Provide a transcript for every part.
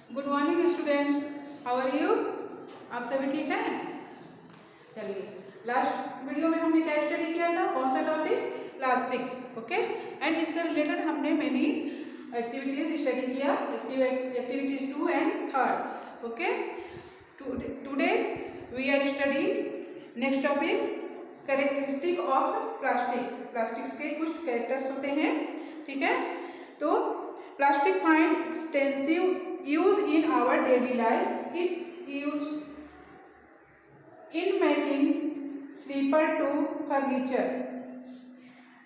Good morning students, how are you. आप सभी ठीक हैं। चलिए, लास्ट वीडियो में हमने क्या स्टडी किया था, कौन सा टॉपिक, प्लास्टिक्स। ओके, एंड इससे रिलेटेड हमने मेनी एक्टिविटीज स्टडी किया, activities 2 and 3। Okay, today we are study next topic, characteristic of plastics. Plastics के कुछ कैरेक्टर्स होते हैं, ठीक है। तो plastic find extensive use in our daily life. It used in making sleeper to furniture.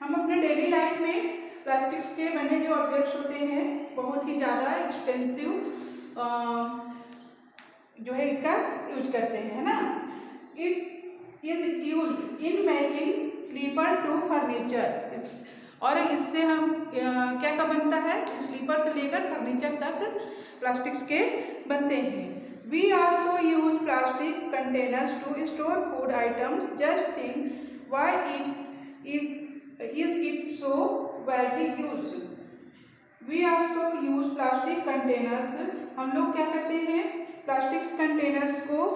हम अपने डेली लाइफ में प्लास्टिक्स के बने जो ऑब्जेक्ट्स होते हैं बहुत ही ज़्यादा एक्सटेंसिव जो है इसका यूज करते हैं, है ना। It is used in making slipper to furniture. और इससे हम क्या क्या बनता है, स्लीपर से लेकर फर्नीचर तक प्लास्टिक्स के बनते हैं। We also use plastic containers to store food items. Just think why it so widely used. We also use plastic containers. हम लोग क्या करते हैं, प्लास्टिक्स कंटेनर्स को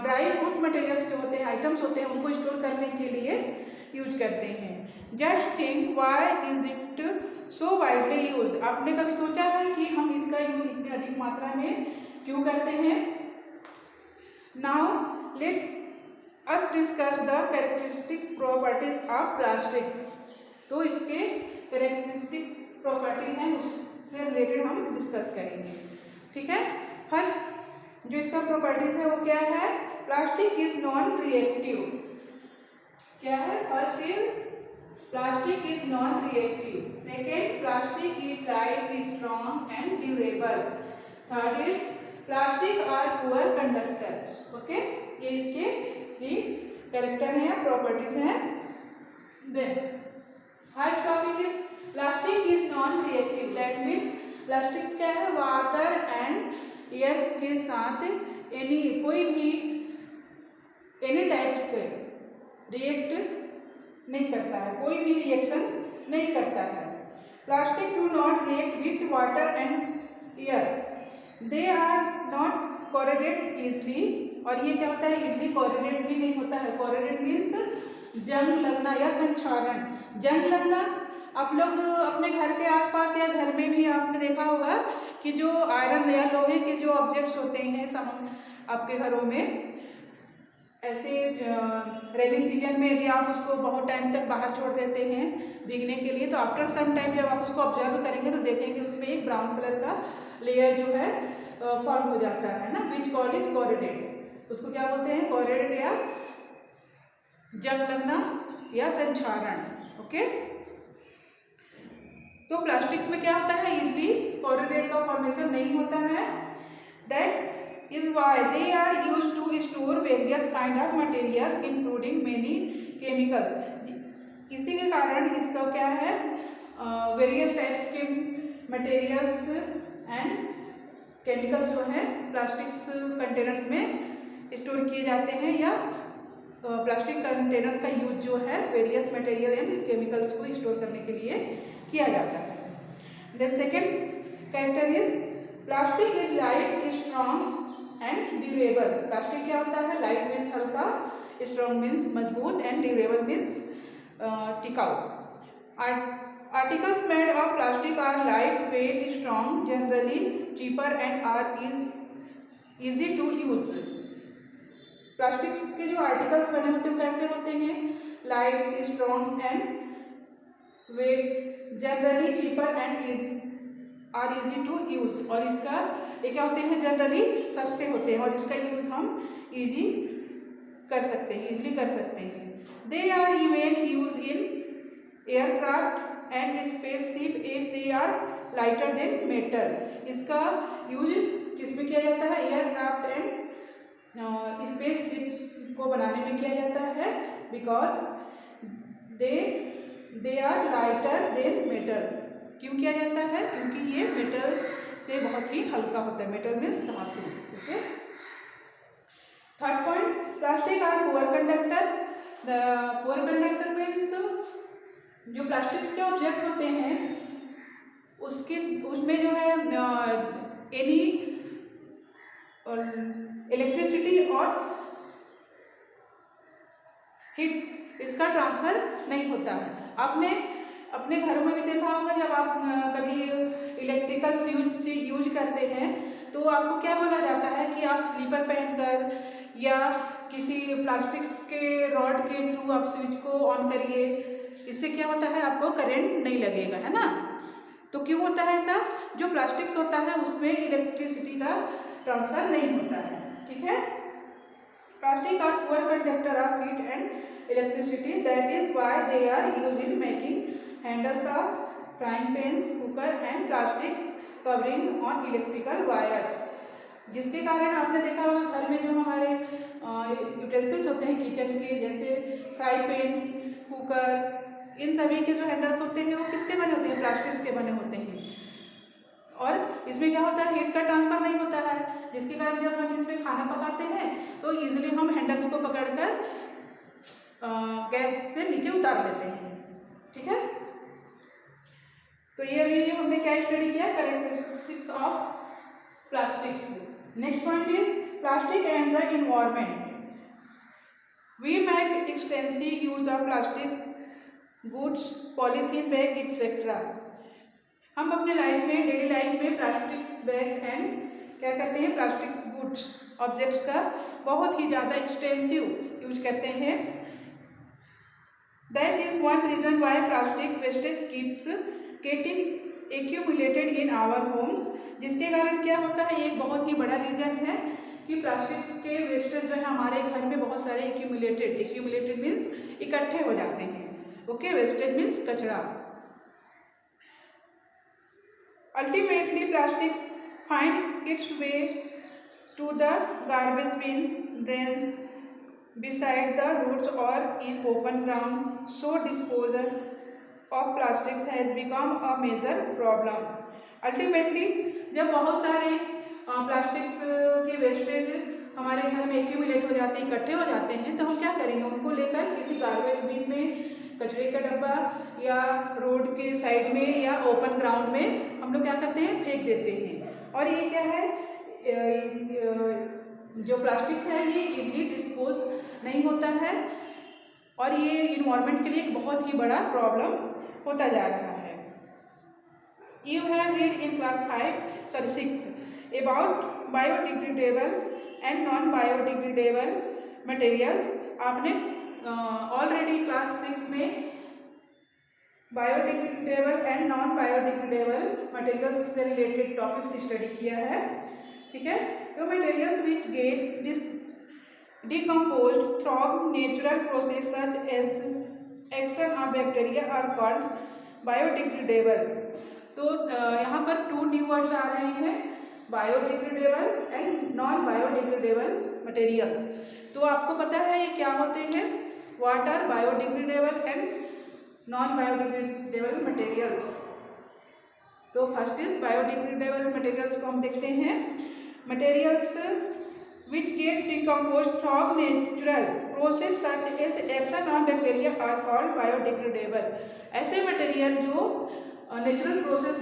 ड्राई फ्रूट मटेरियल्स जो होते हैं, आइटम्स होते हैं, उनको स्टोर करने के लिए यूज करते हैं। Just think Y is it so widely use. आपने कभी सोचा है कि हम इसका यूज इतनी अधिक मात्रा में क्यों करते हैं। Now let us discuss the characteristic properties of plastics. तो इसके कैरेक्टरिस्टिक प्रॉपर्टीज हैं, उससे रिलेटेड हम डिस्कस करेंगे, ठीक है। फर्स्ट जो इसका प्रॉपर्टीज है वो क्या है, प्लास्टिक इज नॉन रिएक्टिव। क्या है, first is plastic is non reactive. Second, plastic is light, strong and durable. Third is plastic are poor conductor. Okay, ये इसके कैरेक्टर हैं या प्रॉपर्टीज हैं। Then first topic is plastic is non reactive. That means plastics क्या है, water and air के साथ कोई भी एनी टाइप्स के रिएक्ट नहीं करता है, कोई भी रिएक्शन नहीं करता है। Plastic do not react with water and air. They are not corroded easily. और ये क्या होता है, इजली कोरेडेट भी नहीं होता है। कोरेडेट मीन्स जंग लगना या संक्षारण। जंग लगना, आप लोग अपने घर के आसपास या घर में भी आपने देखा होगा कि जो आयरन या लोहे के जो ऑब्जेक्ट्स होते हैं आपके घरों में, ऐसे रेनी सीजन में यदि आप उसको बहुत टाइम तक बाहर छोड़ देते हैं भीगने के लिए, तो आफ्टर सम टाइम जब आप उसको ऑब्जर्व करेंगे तो देखेंगे उसमें एक ब्राउन कलर का लेयर जो है फॉर्म हो जाता है ना, विच कॉल्ड इज कोरेडेट। उसको क्या बोलते हैं, कोरेडेट या जंग लगना या संक्षारण। ओके, तो प्लास्टिक्स में क्या होता है, इजली कोरेडेट का फॉर्मेशन नहीं होता है। That is why they are used to store various kind of material including many chemicals। इसी के कारण इसका क्या है, वेरियस टाइप्स के मटेरियल्स एंड केमिकल्स जो है प्लास्टिक्स कंटेनर्स में स्टोर किए जाते हैं, या प्लास्टिक कंटेनर्स का यूज जो है वेरियस मटेरियल एंड केमिकल्स को स्टोर करने के लिए किया जाता है। Then second character is plastic is light, strong and durable. Plastic क्या होता है, लाइट मीन्स हल्का, स्ट्रॉन्ग मीन्स मजबूत एंड ड्यूरेबल मीन्स टिकाऊ। Articles made of plastic are light weight, strong, generally cheaper and are easy to use. Plastics के जो articles बने होते हैं कैसे होते हैं, light, strong and weight, generally cheaper and are easy to use. और इसका ये क्या होते हैं, जनरली सस्ते होते हैं और इसका यूज हम इजी कर सकते हैं, इजीली कर सकते हैं। They are even use in aircraft and spaceship as they are lighter than metal. इसका यूज किसमें किया जाता है, एयरक्राफ्ट एंड स्पेसशिप को बनाने में किया जाता है, because they are lighter than metal. क्यों किया जाता है, क्योंकि ये मेटल से बहुत ही हल्का होता है। मेटल मीन्स धातु। Okay, third point, plastic are poor conductor. Poor conductor means जो प्लास्टिक्स के ऑब्जेक्ट होते हैं उसमें जो है एनी हीट इसका ट्रांसफ़र नहीं होता है। आपने अपने घरों में भी देखा होगा, जब आप कभी इलेक्ट्रिकल स्विच यूज करते हैं तो आपको क्या बोला जाता है कि आप स्लीपर पहनकर या किसी प्लास्टिक के रॉड के थ्रू आप स्विच को ऑन करिए। इससे क्या होता है, आपको करंट नहीं लगेगा, है ना। तो क्यों होता है ऐसा? जो प्लास्टिक्स होता है उसमें इलेक्ट्रिसिटी का ट्रांसफ़र नहीं होता है, ठीक है। Plastic are poor conductor of heat and electricity, that is why they are used in making handles of frying pans, cooker and plastic covering on electrical wires. जिसके कारण आपने देखा होगा घर में जो हमारे यूटेंसिल्स होते हैं किचन के, जैसे फ्राई पैन, कुकर, इन सभी के जो हैंडल्स होते हैं वो किसके बने होते हैं? प्लास्टिक के बने होते हैं। और इसमें क्या होता है, हीट का ट्रांसफ़र नहीं होता है, जिसके कारण जब हम इसमें खाना पकाते हैं तो ईजिली हम हैंडल्स को पकड़कर गैस से नीचे उतार लेते हैं, ठीक है। तो ये अभी हमने क्या स्टडी किया? Characteristics of plastics. Next point is plastic and the environment. We make extensive use of plastic goods, polythene bag etcetera. हम अपने लाइफ में, डेली लाइफ में प्लास्टिक बैग्स एंड क्या करते हैं, प्लास्टिक्स गुड्स, ऑब्जेक्ट्स का बहुत ही ज़्यादा एक्सटेंसिव यूज करते हैं। That is one reason why plastic wastage keeps getting accumulated in our homes. जिसके कारण क्या होता है, एक बहुत ही बड़ा रीज़न है कि प्लास्टिक्स के वेस्टेज जो है हमारे घर में बहुत सारे एक्यूमुलेटेड मीन्स इकट्ठे हो जाते हैं, ओके। वेस्टेज मीन्स कचरा। Ultimately plastics find its way to the garbage bin, drains, beside the roads or in open ground, so disposal of plastics has become a major problem. Ultimately जब बहुत सारे plastics के wastage हमारे घर में accumulate हो जाते हैं, इकट्ठे हो जाते हैं, तो हम क्या करेंगे, उनको लेकर किसी गार्बेज बिन में, कचरे का डब्बा या रोड के साइड में या ओपन ग्राउंड में हम लोग क्या करते हैं, फेंक देते हैं। और ये क्या है, जो प्लास्टिक्स है ये इजीली डिस्पोज नहीं होता है और ये इन्वायरमेंट के लिए एक बहुत ही बड़ा प्रॉब्लम होता जा रहा है। You have read in class 6 about biodegradable and non biodegradable materials. आपने ऑलरेडी क्लास 6 में biodegradable and non biodegradable materials से रिलेटेड टॉपिक्स स्टडी किया है, ठीक है। तो materials which get decomposed through natural process such as action of bacteria are called biodegradable। तो यहाँ पर 2 न्यू वर्ड्स आ रहे हैं, biodegradable and non biodegradable materials. तो आपको पता है ये क्या होते हैं, what are biodegradable and non biodegradable materials. तो फर्स्ट इज बायोडिग्रेडेबल मटेरियल्स को हम देखते हैं। Materials which get decomposed through natural process such as action of bacteria are called biodegradable। ऐसे मटेरियल जो नेचुरल प्रोसेस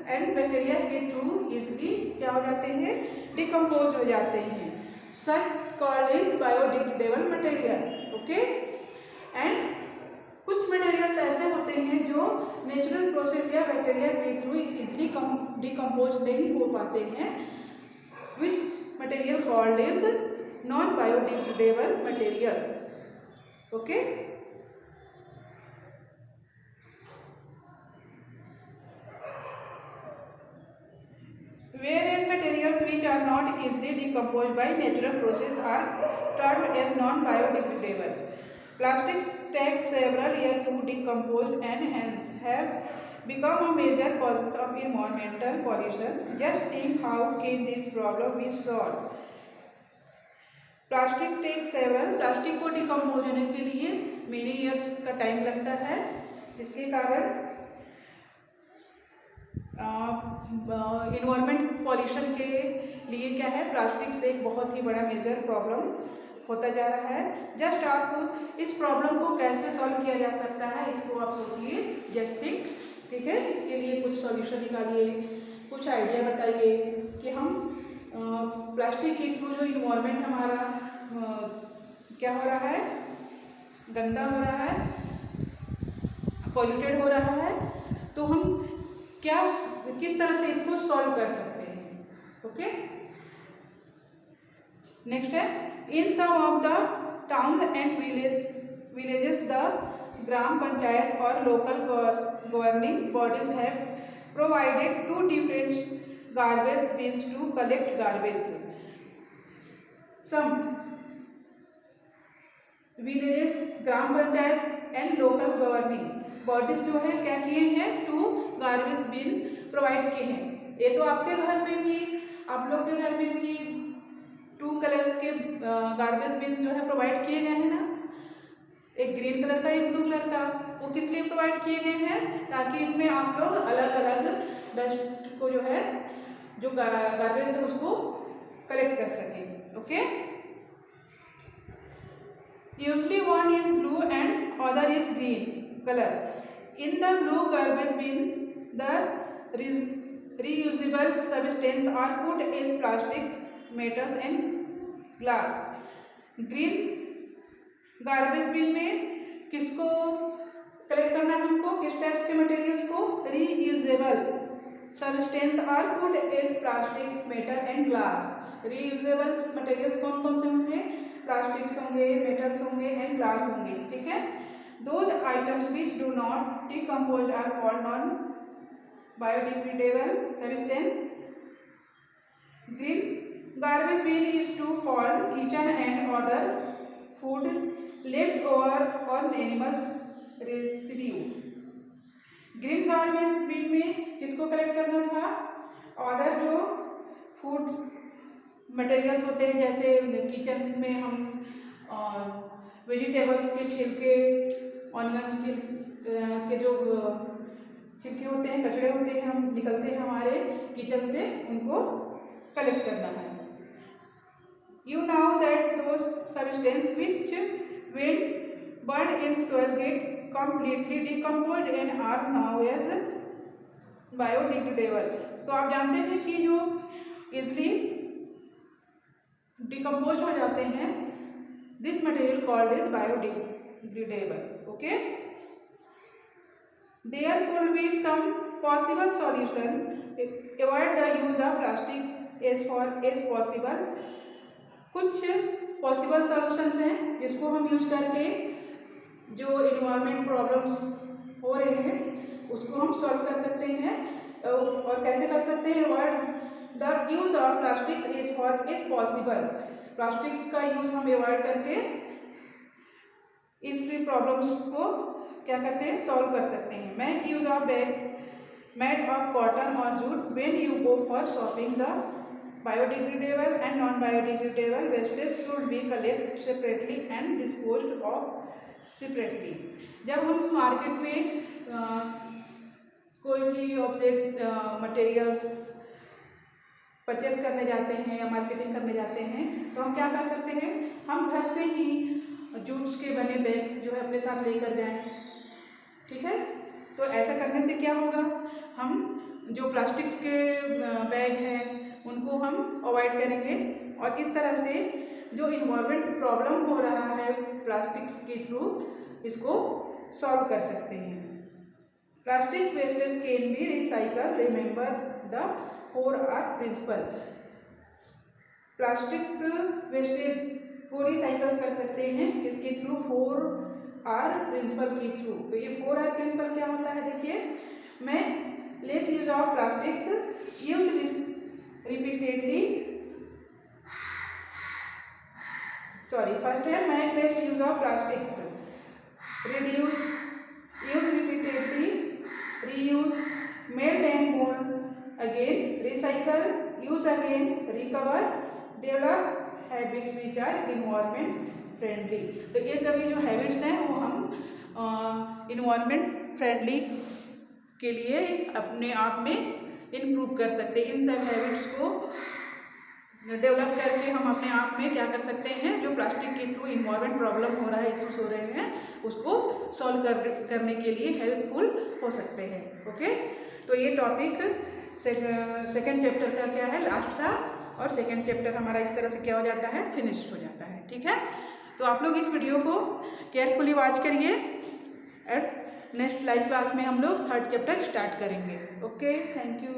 एंड बैक्टीरिया के through easily क्या हो जाते हैं, डिकम्पोज हो जाते हैं, such called is biodegradable material, okay. And कुछ मटेरियल्स ऐसे होते हैं जो नेचुरल प्रोसेस या बैक्टीरिया के थ्रू इजिली डिकम्पोज नहीं हो पाते हैं, which material called is non biodegradable materials, okay। Whereas materials which are not easily decomposed by natural process are termed as non biodegradable। Plastics take several years to decompose and hence have become a major causes of environmental pollution। Just think how can this problem be solved। Plastic take several, plastic को decompose होने के लिए many years का time लगता है, जिसके कारण environment pollution के लिए क्या है, प्लास्टिक से एक बहुत ही बड़ा मेजर प्रॉब्लम होता जा रहा है। जस्ट आप इस प्रॉब्लम को कैसे सॉल्व किया जा सकता है इसको आप सोचिए, जस्ट थिंक, ठीक है। इसके लिए कुछ सॉल्यूशन निकालिए, कुछ आइडिया बताइए कि हम प्लास्टिक के थ्रू जो इन्वायरमेंट हमारा क्या हो रहा है, गंदा हो रहा है, पॉल्यूटेड हो रहा है, तो हम किस तरह से इसको सॉल्व कर सकते हैं। ओके, नेक्स्ट है, in some of the town and villages the gram panchayat और local governing bodies have provided 2 different garbage bins to collect garbage. Some villages, gram panchayat and local governing bodies जो है क्या किए हैं, 2 गार्बेज बिन प्रोवाइड किए हैं। ये तो आपके घर में भी, आप लोग के घर में भी 2 कलर्स के गार्बेज बिन्स जो है प्रोवाइड किए गए हैं ना, एक ग्रीन कलर का, एक ब्लू कलर का। वो किस लिए प्रोवाइड किए गए हैं, ताकि इसमें आप लोग अलग अलग डस्ट को जो है, जो गार्बेज है उसको कलेक्ट कर सकें। Okay, usually one is blue and other is green colour. In the blue garbage bin the reusable substance are put as plastics, metals and glass. Green garbage bin में किसको कलेक्ट करना है हमको, किस टाइप्स के materials को, reusable substance are put as plastics, metal and glass. Reusable materials कौन कौन से होंगे, प्लास्टिक्स होंगे, मेटल्स होंगे एंड ग्लास होंगे। ठीक है, those items which do not decompose are called non biodegradable substance. Green garbage bin is to called kitchen and other food left over on animals residue. Green garbage bin में किसको collect करना था, other जो food materials होते हैं, जैसे kitchens में हम वेजिटेबल्स के छिलके, ऑनियंस के जो छिलके होते हैं, कचड़े होते हैं, हम निकलते हैं हमारे किचन से, उनको कलेक्ट करना है। You know that those substances which when burned in soil get completely decomposed and are now as biodegradable. तो आप जानते हैं कि जो इजली डिकम्पोज हो जाते हैं, this material called is biodegradable. Okay, there could be some possible solution. Avoid the use of plastics as far as possible. कुछ पॉसिबल सॉल्यूशंस हैं जिसको हम यूज करके जो इन्वायरमेंट प्रॉब्लम्स हो रहे हैं उसको हम सॉल्व कर सकते हैं। और कैसे कर सकते हैं, avoid the use of plastics as far as possible. Plastics का यूज हम अवॉइड करके इस प्रॉब्लम्स को क्या करते हैं, सॉल्व कर सकते हैं। Make use of bags made of cotton और jute when you go for shopping. The biodegradable and non biodegradable wastage should be collect separately and disposed of separately. जब हम मार्केट में कोई भी ऑब्जेक्ट मटेरियल्स परचेस करने जाते हैं या मार्केटिंग करने जाते हैं, तो हम क्या कर सकते हैं, हम घर से ही जूट्स के बने बैग्स जो है अपने साथ लेकर जाएं। ठीक है, तो ऐसा करने से क्या होगा, हम जो प्लास्टिक्स के बैग हैं उनको हम अवॉइड करेंगे और इस तरह से जो इन्वायरमेंट प्रॉब्लम हो रहा है प्लास्टिक्स के थ्रू, इसको सॉल्व कर सकते हैं। Plastics wastage can be recycle. Remember the 4R principle. Plastics wastage को रिसाइकल कर सकते हैं किसके थ्रू, 4R प्रिंसिपल के थ्रू। तो ये 4R प्रिंसिपल क्या होता है, देखिए, मैं less use of plastics, use repeatedly, first है make less use of plastics, reduce, use repeatedly, reuse, melt and mould again, recycle, use again, recover, develop habits which are environment friendly. तो ये सभी जो हैबिट्स हैं वो हम environment friendly के लिए अपने आप में इम्प्रूव कर सकते हैं। इन सब हैबिट्स को डेवलप करके हम अपने आप में क्या कर सकते हैं, जो प्लास्टिक के थ्रू इन्वायरमेंट प्रॉब्लम हो रहा है, इश्यूज हो रहे हैं, उसको सॉल्व करने के लिए हेल्पफुल हो सकते हैं। ओके, तो ये टॉपिक सेकेंड चैप्टर का क्या है, लास्ट था, और सेकेंड चैप्टर हमारा इस तरह से क्या हो जाता है, फिनिश हो जाता है। ठीक है, तो आप लोग इस वीडियो को केयरफुली वॉच करिए एंड नेक्स्ट लाइव क्लास में हम लोग 3rd चैप्टर स्टार्ट करेंगे। Okay, thank you.